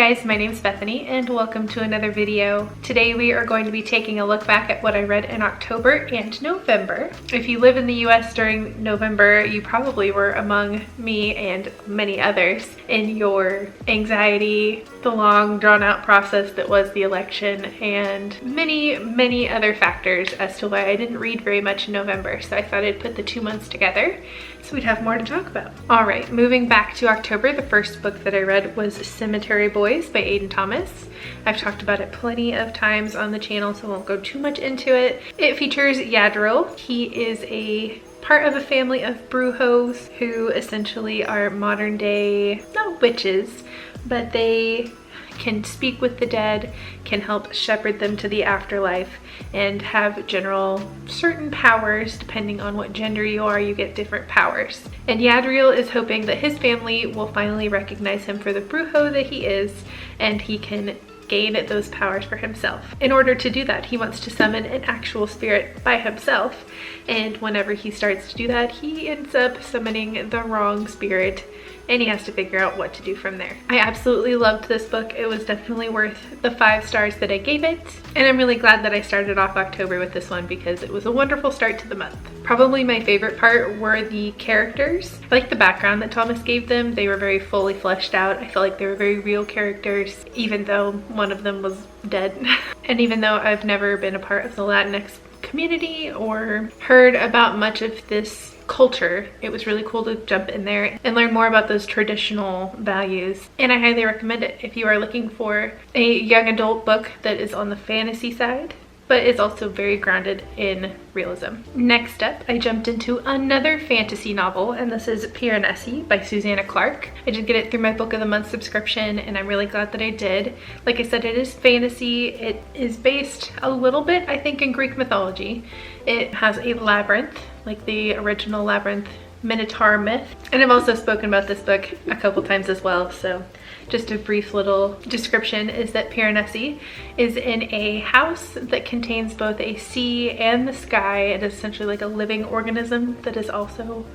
guys, my name's Bethany and welcome to another video. Today we are going to be taking a look back at what I read in October and November. If you live in the US during November, you probably were among me and many others in your anxiety, the long drawn out process that was the election, and many other factors as to why I didn't read very much in November. So I thought I'd put the 2 months together so we'd have more to talk about. All right, moving back to October, the first book that I read was Cemetery Boys by Aiden Thomas. I've talked about it plenty of times on the channel, so I won't go too much into it. It features Yadril. He is a part of a family of brujos who essentially are modern day, not witches, but they can speak with the dead, can help shepherd them to the afterlife, and have general certain powers. Depending on what gender you are, you get different powers. And Yadril is hoping that his family will finally recognize him for the brujo that he is, and he can gain those powers for himself. In order to do that, he wants to summon an actual spirit by himself, and whenever he starts to do that, he ends up summoning the wrong spirit, and he has to figure out what to do from there. I absolutely loved this book. It was definitely worth the 5 stars that I gave it, and I'm really glad that I started off October with this one because it was a wonderful start to the month. Probably my favorite part were the characters. I like the background that Thomas gave them. They were very fully fleshed out. I felt like they were very real characters, even though one of them was dead. And even though I've never been a part of the Latinx community or heard about much of this culture, it was really cool to jump in there and learn more about those traditional values. And I highly recommend it if you are looking for a young adult book that is on the fantasy side, but is also very grounded in realism. Next up, I jumped into another fantasy novel, and this is Piranesi by Susanna Clark. I did get it through my Book of the Month subscription, and I'm really glad that I did. Like I said, it is fantasy. It is based a little bit, I think, in Greek mythology. It has a labyrinth, like the original Labyrinth Minotaur myth. And I've also spoken about this book a couple times as well, so just a brief little description is that Piranesi is in a house that contains both a sea and the sky. It is essentially like a living organism that is also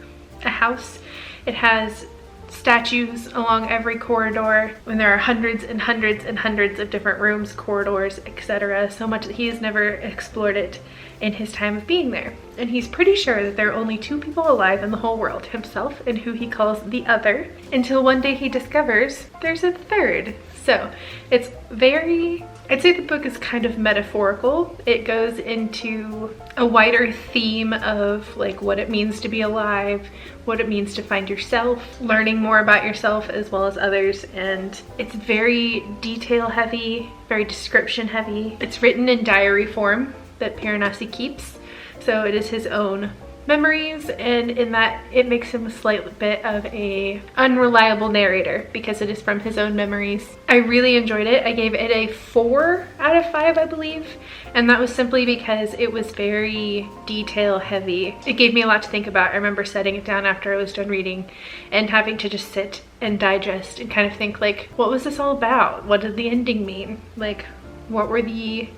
a house. It has statues along every corridor, and there are hundreds and hundreds and hundreds of different rooms, corridors, etc. So much that he has never explored it in his time of being there. And he's pretty sure that there are only 2 people alive in the whole world, himself and who he calls the other, until one day he discovers there's a third. So it's very, I'd say the book is kind of metaphorical. It goes into a wider theme of like what it means to be alive, what it means to find yourself, learning more about yourself as well as others, and it's very detail heavy, very description heavy. It's written in diary form that Piranesi keeps, so it is his own memories, and in that it makes him a slight bit of a unreliable narrator because it is from his own memories. I really enjoyed it. I gave it a 4 out of 5, I believe, and that was simply because it was very detail heavy. It gave me a lot to think about. I remember setting it down after I was done reading and having to just sit and digest and kind of think like, what was this all about? What did the ending mean? Like, what were the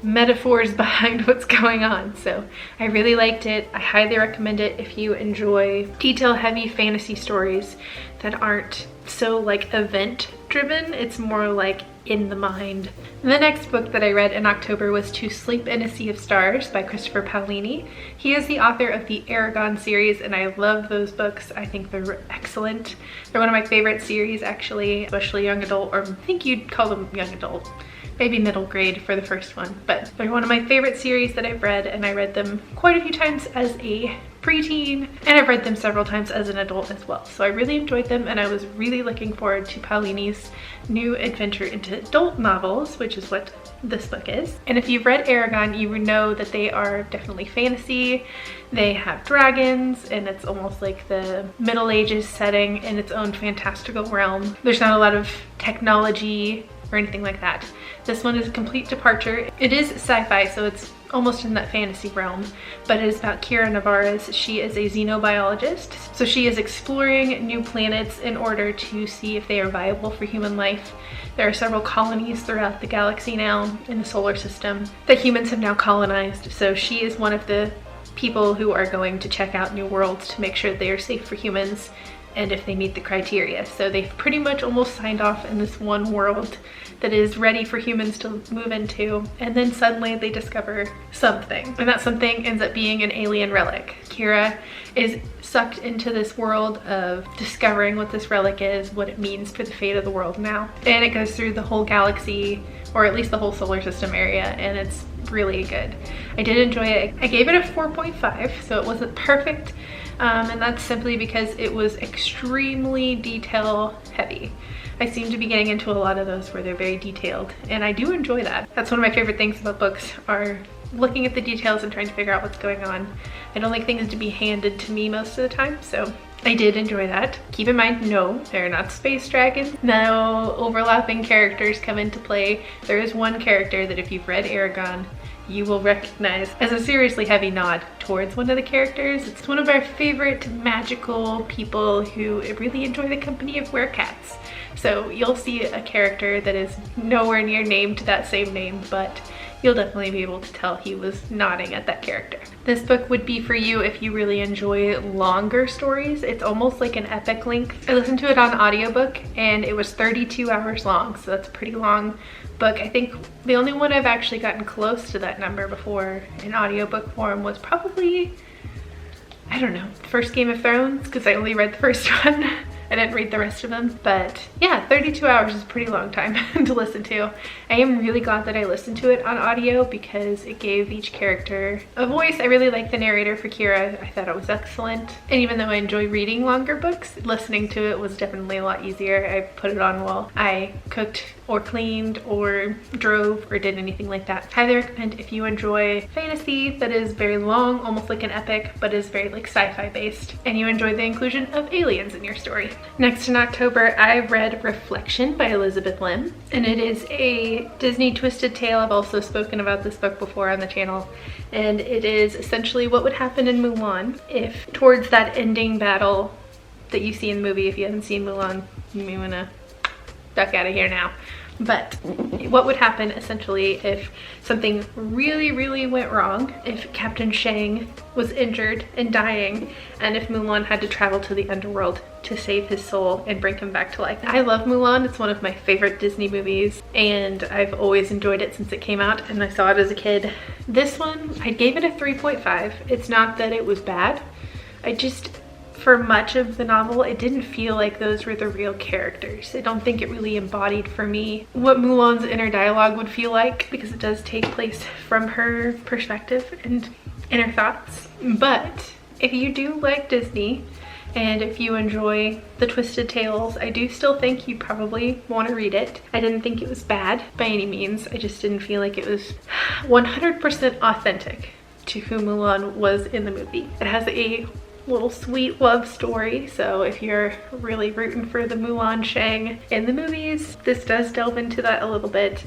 metaphors behind what's going on? So I really liked it. I highly recommend it if you enjoy detail heavy fantasy stories that aren't so like event driven. It's more like in the mind. The next book that I read in October was To Sleep in a Sea of Stars by Christopher Paolini. He is the author of the Aragon series, and I love those books. I think they're excellent. They're one of my favorite series actually, especially young adult, or I think you'd call them young adult. Maybe middle grade for the first one, but they're one of my favorite series that I've read, and I read them quite a few times as a preteen, and I've read them several times as an adult as well. So I really enjoyed them, and I was really looking forward to Paolini's new adventure into adult novels, which is what this book is. And if you've read Aragon, you would know that they are definitely fantasy. They have dragons, and it's almost like the Middle Ages setting in its own fantastical realm. There's not a lot of technology or anything like that. This one is a complete departure. It is sci-fi, so it's almost in that fantasy realm, but it is about Kira Navarez. She is a xenobiologist, so she is exploring new planets in order to see if they are viable for human life. There are several colonies throughout the galaxy now in the solar system that humans have now colonized, so she is one of the people who are going to check out new worlds to make sure they are safe for humans and if they meet the criteria. So they've pretty much almost signed off in this one world that is ready for humans to move into, and then suddenly they discover something, and that something ends up being an alien relic. Kira is sucked into this world of discovering what this relic is, what it means for the fate of the world now, and it goes through the whole galaxy, or at least the whole solar system area, and it's really good. I did enjoy it. I gave it a 4.5, so it wasn't perfect, and that's simply because it was extremely detail heavy. I seem to be getting into a lot of those where they're very detailed, and I do enjoy that. That's one of my favorite things about books, are looking at the details and trying to figure out what's going on. I don't like things to be handed to me most of the time, so I did enjoy that. Keep in mind, no, they're not space dragons. No overlapping characters come into play. There is one character that if you've read Aragon, you will recognize as a seriously heavy nod towards one of the characters. It's one of our favorite magical people who really enjoy the company of werecats. So you'll see a character that is nowhere near named that same name, but you'll definitely be able to tell he was nodding at that character. This book would be for you if you really enjoy longer stories. It's almost like an epic length. I listened to it on audiobook and it was 32 hours long, so that's a pretty long book. I think the only one I've actually gotten close to that number before in audiobook form was probably, I don't know, the first Game of Thrones, because I only read the first one. I didn't read the rest of them, but yeah, 32 hours is a pretty long time to listen to. I am really glad that I listened to it on audio because it gave each character a voice. I really like the narrator for Kira. I thought it was excellent. And even though I enjoy reading longer books, listening to it was definitely a lot easier. I put it on while I cooked or cleaned or drove or did anything like that. Highly recommend if you enjoy fantasy that is very long, almost like an epic, but is very like sci-fi based, and you enjoy the inclusion of aliens in your story. Next in October, I read Reflection by Elizabeth Lim, and it is a Disney twisted tale. I've also spoken about this book before on the channel, and it is essentially what would happen in Mulan if towards that ending battle that you see in the movie. If you haven't seen Mulan, you may wanna duck out of here now. But what would happen essentially if something really went wrong, if Captain Shang was injured and dying, and if Mulan had to travel to the underworld to save his soul and bring him back to life. I love Mulan. It's one of my favorite Disney movies, and I've always enjoyed it since it came out, and I saw it as a kid. This one, I gave it a 3.5. It's not that it was bad. For much of the novel, it didn't feel like those were the real characters. I don't think it really embodied for me what Mulan's inner dialogue would feel like, because it does take place from her perspective and inner thoughts. But if you do like Disney, and if you enjoy the twisted tales, I do still think you probably want to read it. I didn't think it was bad by any means. I just didn't feel like it was 100% authentic to who Mulan was in the movie. It has a little sweet love story, so if you're really rooting for the Mulan Shang in the movies, this does delve into that a little bit.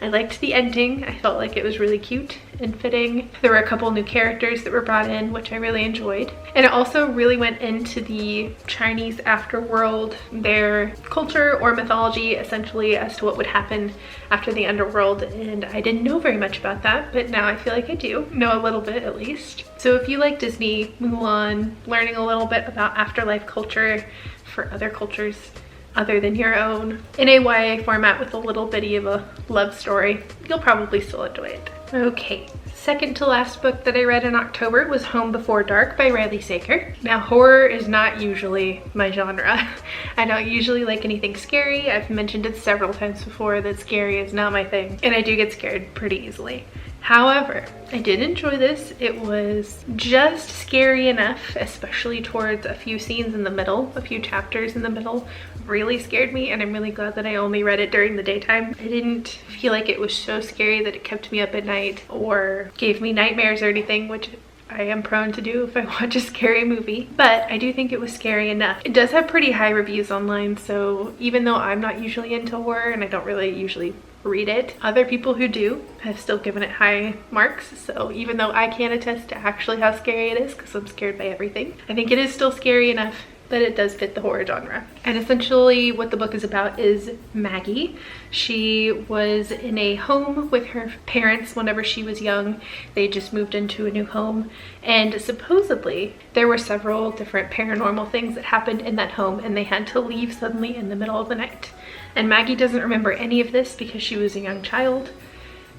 I liked the ending. I felt like it was really cute and fitting. There were a couple new characters that were brought in, which I really enjoyed. And it also really went into the Chinese afterworld, their culture or mythology, essentially, as to what would happen after the underworld. And I didn't know very much about that, but now I feel like I do know a little bit at least. So if you like Disney, Mulan, learning a little bit about afterlife culture for other cultures other than your own, in a YA format with a little bitty of a love story, you'll probably still enjoy it. Okay, second to last book that I read in October was Home Before Dark by Riley Sager. Now, horror is not usually my genre. I don't usually like anything scary. I've mentioned it several times before that scary is not my thing, and I do get scared pretty easily. However, I did enjoy this. It was just scary enough, especially towards a few scenes in the middle, a few chapters in the middle really scared me, and I'm really glad that I only read it during the daytime. I didn't feel like it was so scary that it kept me up at night or gave me nightmares or anything, which I am prone to do if I watch a scary movie, but I do think it was scary enough. It does have pretty high reviews online, so even though I'm not usually into horror and I don't really usually read it, other people who do have still given it high marks. So even though I can't attest to actually how scary it is, because I'm scared by everything, I think it is still scary enough but it does fit the horror genre. And essentially what the book is about is Maggie. She was in a home with her parents whenever she was young. They just moved into a new home, and supposedly there were several different paranormal things that happened in that home, and they had to leave suddenly in the middle of the night. And Maggie doesn't remember any of this because she was a young child,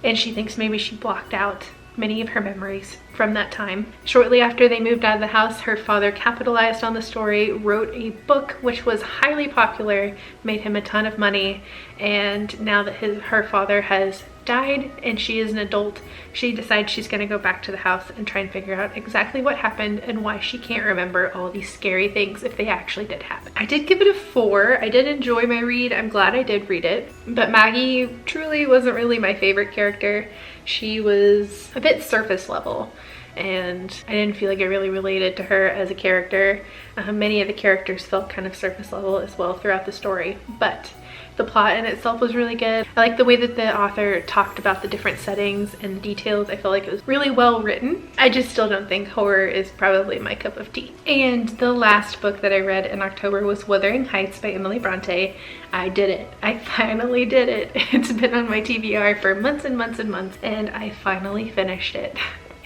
and she thinks maybe she blocked out many of her memories from that time. Shortly after they moved out of the house, her father capitalized on the story, wrote a book which was highly popular, made him a ton of money, and now that her father has died and she is an adult, she decides she's going to go back to the house and try and figure out exactly what happened and why she can't remember all these scary things if they actually did happen. I did give it a 4. I did enjoy my read. I'm glad I did read it, but Maggie truly wasn't really my favorite character. She was a bit surface level, and I didn't feel like I really related to her as a character. Many of the characters felt kind of surface level as well throughout the story, but the plot in itself was really good. I like the way that the author talked about the different settings and the details. I felt like it was really well written. I just still don't think horror is probably my cup of tea. And the last book that I read in October was Wuthering Heights by Emily Bronte. I did it. I finally did it. It's been on my TBR for months and months and months, and I finally finished it.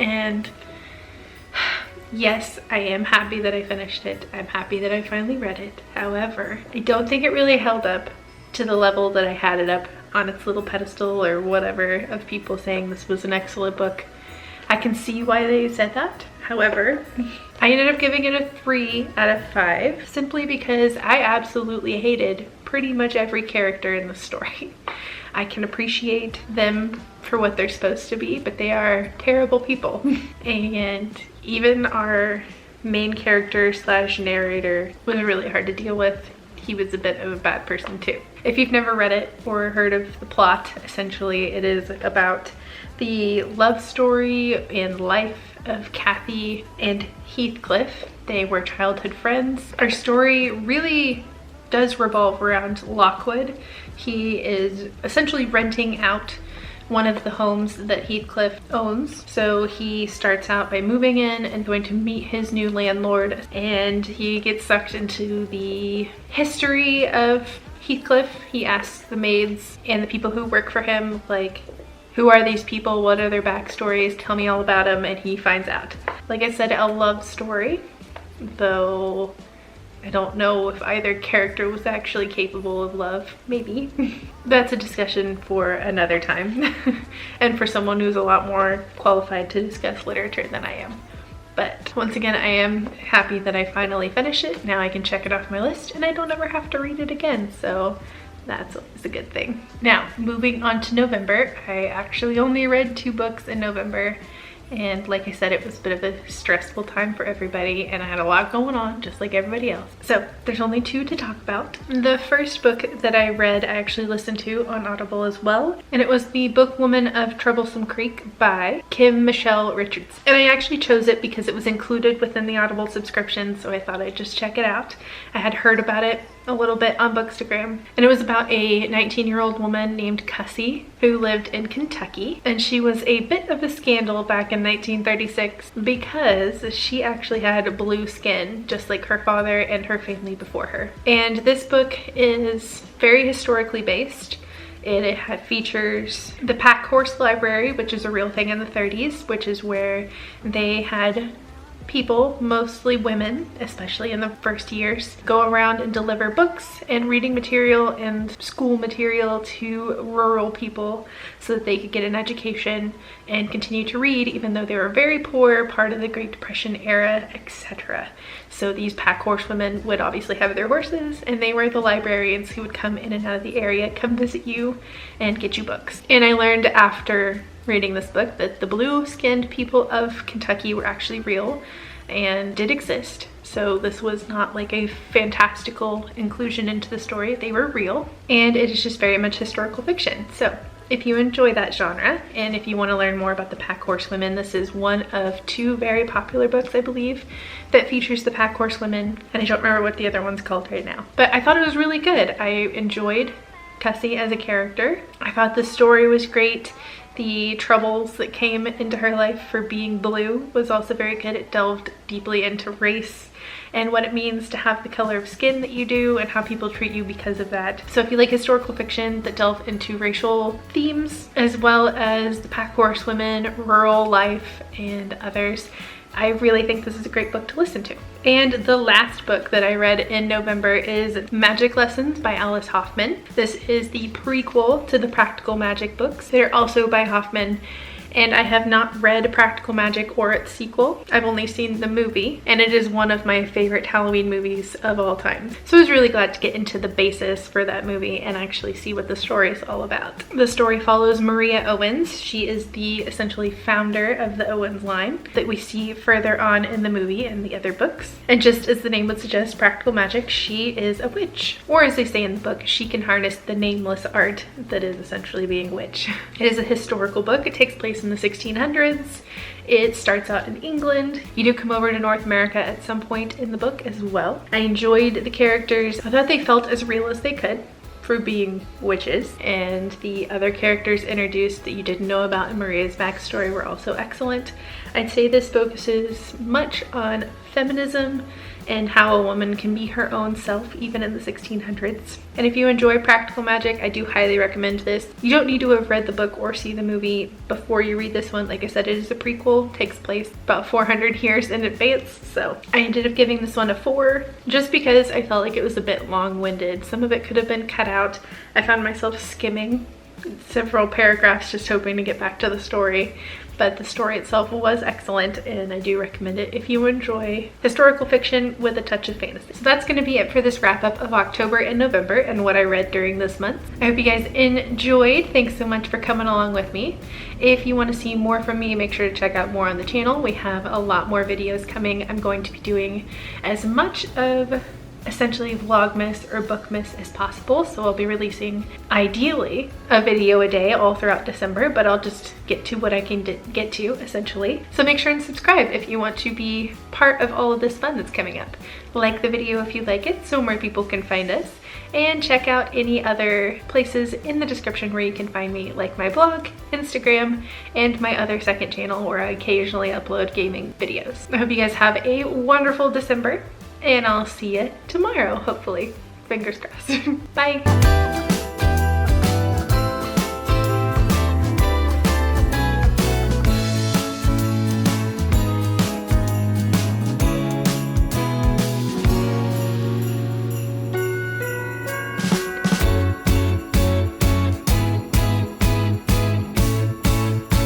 And yes, I am happy that I finished it. I'm happy that I finally read it. However, I don't think it really held up to the level that I had it up on its little pedestal or whatever of people saying this was an excellent book. I can see why they said that. However, I ended up giving it a 3 out of 5 simply because I absolutely hated pretty much every character in the story. I can appreciate them for what they're supposed to be, but they are terrible people. And even our main character slash narrator was really hard to deal with. He was a bit of a bad person too. If you've never read it or heard of the plot, essentially it is about the love story and life of Kathy and Heathcliff. They were childhood friends. Our story really does revolve around Lockwood. He is essentially renting out one of the homes that Heathcliff owns. So he starts out by moving in and going to meet his new landlord, and he gets sucked into the history of Heathcliff. He asks the maids and the people who work for him, like, who are these people? What are their backstories? Tell me all about them. And he finds out. Like I said, a love story, though I don't know if either character was actually capable of love. Maybe. That's a discussion for another time and for someone who's a lot more qualified to discuss literature than I am. But once again, I am happy that I finally finished it. Now I can check it off my list and I don't ever have to read it again. So that's always a good thing. Now, moving on to November. I actually only read 2 books in November. And like I said, it was a bit of a stressful time for everybody, and I had a lot going on just like everybody else. So there's only 2 to talk about. The first book that I read, I actually listened to on Audible as well, and it was the Bookwoman of Troublesome Creek by Kim Michelle Richards. And I actually chose it because it was included within the Audible subscription, so I thought I'd just check it out. I had heard about it a little bit on Bookstagram, and it was about a 19-year-old woman named Cussie who lived in Kentucky, and she was a bit of a scandal back in 1936 because she actually had blue skin just like her father and her family before her. And this book is very historically based. It features the pack horse library, which is a real thing in the 30s, which is where they had people, mostly women, especially in the first years, go around and deliver books and reading material and school material to rural people so that they could get an education and continue to read even though they were very poor, part of the Great Depression era, etc. So these pack horsewomen would obviously have their horses, and they were the librarians who would come in and out of the area, come visit you and get you books. And I learned after reading this book that the blue-skinned people of Kentucky were actually real and did exist. So this was not like a fantastical inclusion into the story. They were real, and it is just very much historical fiction. So if you enjoy that genre, and if you want to learn more about the pack horsewomen, this is one of 2 very popular books, I believe, that features the pack horsewomen, and I don't remember what the other one's called right now. But I thought it was really good. I enjoyed Cussie as a character. I thought the story was great. The troubles that came into her life for being blue was also very good. It delved deeply into race and what it means to have the color of skin that you do and how people treat you because of that. So if you like historical fiction that delve into racial themes, as well as the pack horsewomen, rural life, and others, I really think this is a great book to listen to. And the last book that I read in November is Magic Lessons by Alice Hoffman. This is the prequel to the Practical Magic books. They're also by Hoffman, and I have not read Practical Magic or its sequel. I've only seen the movie, and it is one of my favorite Halloween movies of all time. So I was really glad to get into the basis for that movie and actually see what the story is all about. The story follows Maria Owens. She is the essentially founder of the Owens line that we see further on in the movie and the other books. And just as the name would suggest, Practical Magic, she is a witch. Or as they say in the book, she can harness the nameless art that is essentially being a witch. It is a historical book. It takes place in the 1600s. It starts out in England. You do come over to North America at some point in the book as well. I enjoyed the characters. I thought they felt as real as they could for being witches, and the other characters introduced that you didn't know about in Maria's backstory were also excellent. I'd say this focuses much on feminism and how a woman can be her own self even in the 1600s. And if you enjoy Practical Magic, I do highly recommend this. You don't need to have read the book or see the movie before you read this one. Like I said, it is a prequel, takes place about 400 years in advance. So I ended up giving this one a 4 just because I felt like it was a bit long-winded. Some of it could have been cut out. I found myself skimming several paragraphs just hoping to get back to the story. But the story itself was excellent, and I do recommend it if you enjoy historical fiction with a touch of fantasy. So that's going to be it for this wrap up of October and November and what I read during this month. I hope you guys enjoyed. Thanks so much for coming along with me. If you want to see more from me, make sure to check out more on the channel. We have a lot more videos coming. I'm going to be doing as much of essentially Vlogmas or Bookmas as possible, so I'll be releasing ideally a video a day all throughout December, but I'll just get to what I can get to essentially. So make sure and subscribe if you want to be part of all of this fun that's coming up. Like the video if you like it so more people can find us, and check out any other places in the description where you can find me, like my blog, Instagram, and my other second channel where I occasionally upload gaming videos. I hope you guys have a wonderful December, and I'll see you tomorrow, hopefully. Fingers crossed. Bye.